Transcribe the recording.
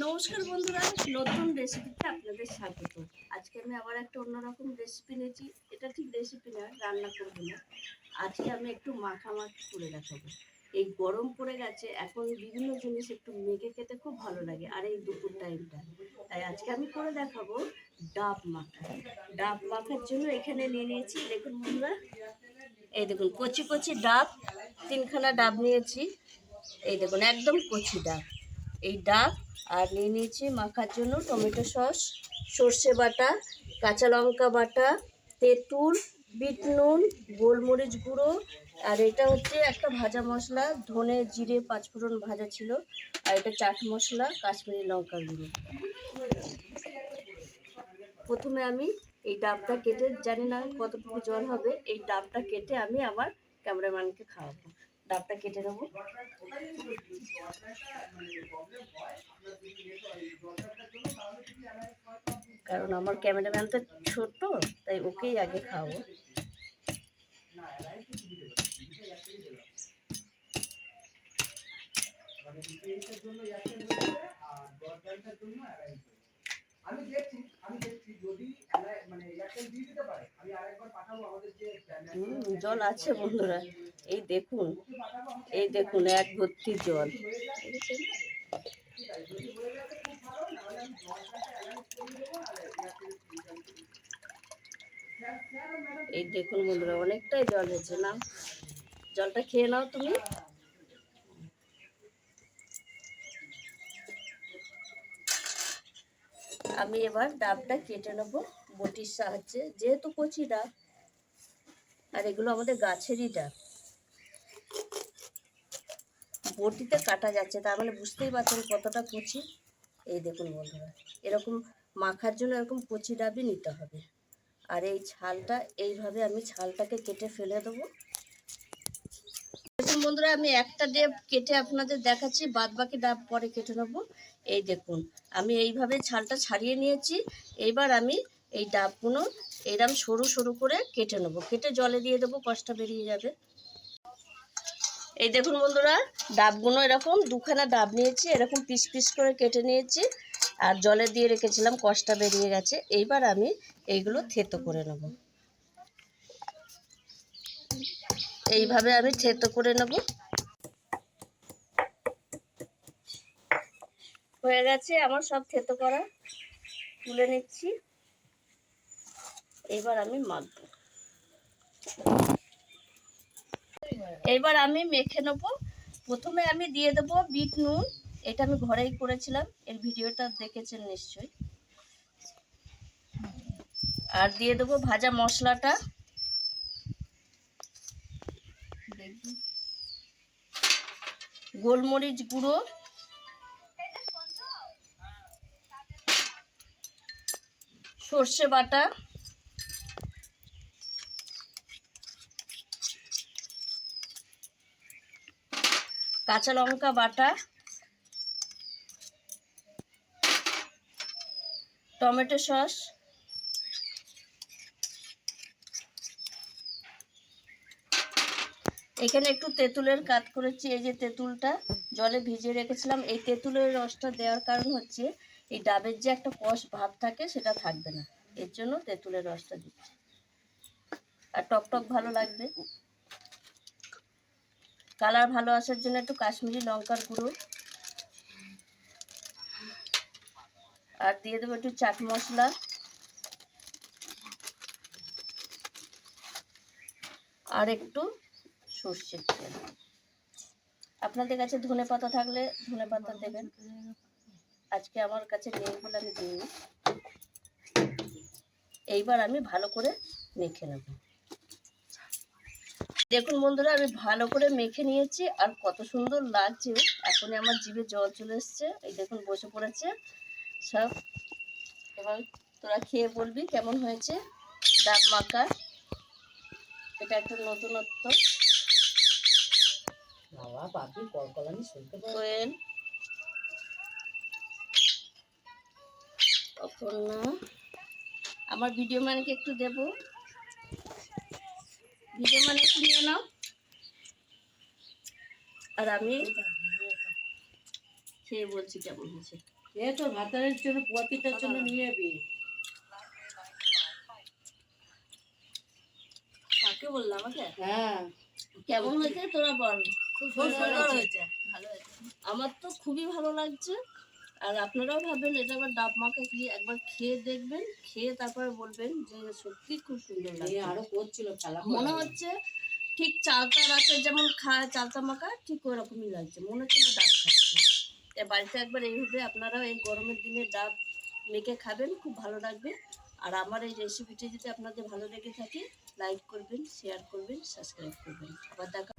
নমস্কার বন্ধুরা, নতুন রেসিপিতে আপনাদের স্বাগত। আজকে আমি আবার একটা অন্যরকম রেসিপি নিয়েছি। এটা ঠিক রেসিপি না, রান্না করবো না। আজকে আমি একটু মাখামাখি করে দেখাবো। এই গরম পড়ে গেছে, এখন বিভিন্ন জিনিস একটু মেখে খেতে খুব ভালো লাগে, আর এই দুপুর টাইমটা। তাই আজকে আমি করে দেখাবো ডাব মাখা। ডাব মাখার জন্য এখানে নিয়ে নিয়েছি, দেখুন বন্ধুরা, এই দেখুন কচি কচি ডাব, 3খানা ডাব নিয়েছি। এই দেখুন একদম কচি ডাব, এই ডাব। আর নিয়ে নিয়েছি মাখার জন্য টমেটো সস, সর্ষে বাটা, কাঁচা লঙ্কা বাটা, তেঁতুল, বিট নুন, গোলমরিচ গুঁড়ো, আর এটা হচ্ছে একটা ভাজা মশলা, ধনে জিরে পাঁচফোড়ন ভাজা ছিল, আর এটা চাট মশলা, কাশ্মীরি লঙ্কা গুঁড়ো। প্রথমে আমি এই ডাবটা কেটে, জানি না কতটুকু জল হবে, এই ডাবটা কেটে আমি আমার ক্যামেরাম্যানকে খাওয়াবো। ডাবটা কেটে নেবো। কারণ আমার ক্যামেরাম্যানটা ছোট, তাই ওকেই আগে খাওয়াবো। জল আছে বন্ধুরা, এই দেখুন, এই দেখুন এক ভর্তি জল। এই দেখুন বন্ধুরা, অনেকটাই জল হয়েছে। না, জলটা খেয়ে নাও তুমি। আমি এবার ডাবটা কেটে নেব বটির সাহায্যে, যেহেতু কচি ডাব, আর এগুলো আমাদের গাছেরই ডাব। বটিতে কাটা যাচ্ছে, তার মানে বুঝতেই পারছেন কতটা কচি। এই দেখুন বন্ধুরা, এরকম মাখার জন্য এরকম কচি ডাবই নিতে হবে। আর এই ছালটা, এইভাবে আমি ছালটাকে কেটে ফেলে দেবো। দেখুন বন্ধুরা, আমি একটা ডাব কেটে আপনাদের দেখাচ্ছি, বাদ বাকি ডাব পরে কেটে নেবো। এই দেখুন, আমি এইভাবে ছালটা ছাড়িয়ে নিয়েছি। এইবার আমি এই ডাবগুলো এরকম সরু সরু করে কেটে নেবো, কেটে জলে দিয়ে দেবো, কষটা বেরিয়ে যাবে। এই দেখুন বন্ধুরা, ডাবগুলো এরকম 2খানা ডাব নিয়েছি, এরকম পিস পিস করে কেটে নিয়েছি, আর জলে দিয়ে রেখেছিলাম, কষটা বেরিয়ে গেছে। এইবার আমি এইগুলো থেতো করে নেব। এইভাবে আমি থেতো করে নেব। হয়ে গেছে আমার সব থেতো করা, তুলে নিচ্ছি। এবার আমি মাখবো। এইবার আমি মেখে নেব। প্রথমে আমি দিয়ে দেবো বিট নুন, এটা আমি ঘরেই করেছিলাম, এর ভিডিওটা দেখেছেন নিশ্চয়ই। আর দিয়ে দেবো ভাজা মশলাটা, গোলমরিচ গুঁড়ো, সর্ষে বাটা, কাঁচা লঙ্কা বাটা, টমেটো সস, এখানে একটু তেঁতুলের কাট করেছি। এই যে তেঁতুলটা জলে ভিজিয়ে রেখেছিলাম, এই তেঁতুলের রসটা দেওয়ার কারণ হচ্ছে এই ডাবের যে একটা কষ ভাব থাকে, সেটা থাকবে না, এর জন্য তেঁতুলের রসটা দিচ্ছি। আর টক টক ভালো লাগবে। কালার ভালো আসার জন্য একটু কাশ্মীরি লঙ্কার গুঁড়ো, আর দিয়ে দেবো একটু চাট মশলা, আর একটু সর্ষের তেল। আপনাদের কাছে ধনে পাতা থাকলে ধনে পাতা দেবেন, আজকে আমার কাছে নেই বলে আমি দিইনি। এইবার আমি ভালো করে মেখে নেব। দেখুন বন্ধুরা, আমি ভালো করে মেখে নিয়েছি, আর কত সুন্দর লাগছে। এখনই আমার জিভে জল চলে এসছে। এই দেখুন বসে পড়েছে সব। এবার তোরা খেয়ে বলবি কেমন হয়েছে ডাব মাখা। এটা একটা নতুনত্ব। কোয়েল, অপর্ণা, আমার ভিডিও ম্যানকে একটু দেবো, ভিডিও ম্যান একটু নিয়ে নাও। আর আমি খেয়ে বলছি কেমন হয়েছে। এ তো ভাতারের জন্য পুয়াতিটার জন্য নিয়ে যাবি। কাকে বললাম আমাকে? হ্যাঁ কেমন হয়েছে তোরা বল। খুব সুন্দর হয়েছে। ভালো হয়েছে, আমার তো খুবই ভালো লাগছে। আর আপনারাও ভাবেন এটা আবার ডাব মাখা কি, একবার খেয়ে দেখবেন, খেয়ে তারপরে বলবেন যে সত্যি খুব সুন্দর এই লাগছে। আরো করছিল খেলা মনে হচ্ছে ঠিক চালতা রাতে যেমন খায় চালতা মাখা, ঠিক ওরকমই লাগছে, মনে হচ্ছে না ডাব খাচ্ছে। বাড়িতে একবার এইভাবে আপনারাও এই গরমের দিনে ডাব মেখে খাবেন, খুব ভালো লাগবে। আর আমার এই রেসিপিটি যদি আপনাদের ভালো লেগে থাকে, লাইক করবেন, শেয়ার করবেন, সাবস্ক্রাইব করবেন। আবার দেখা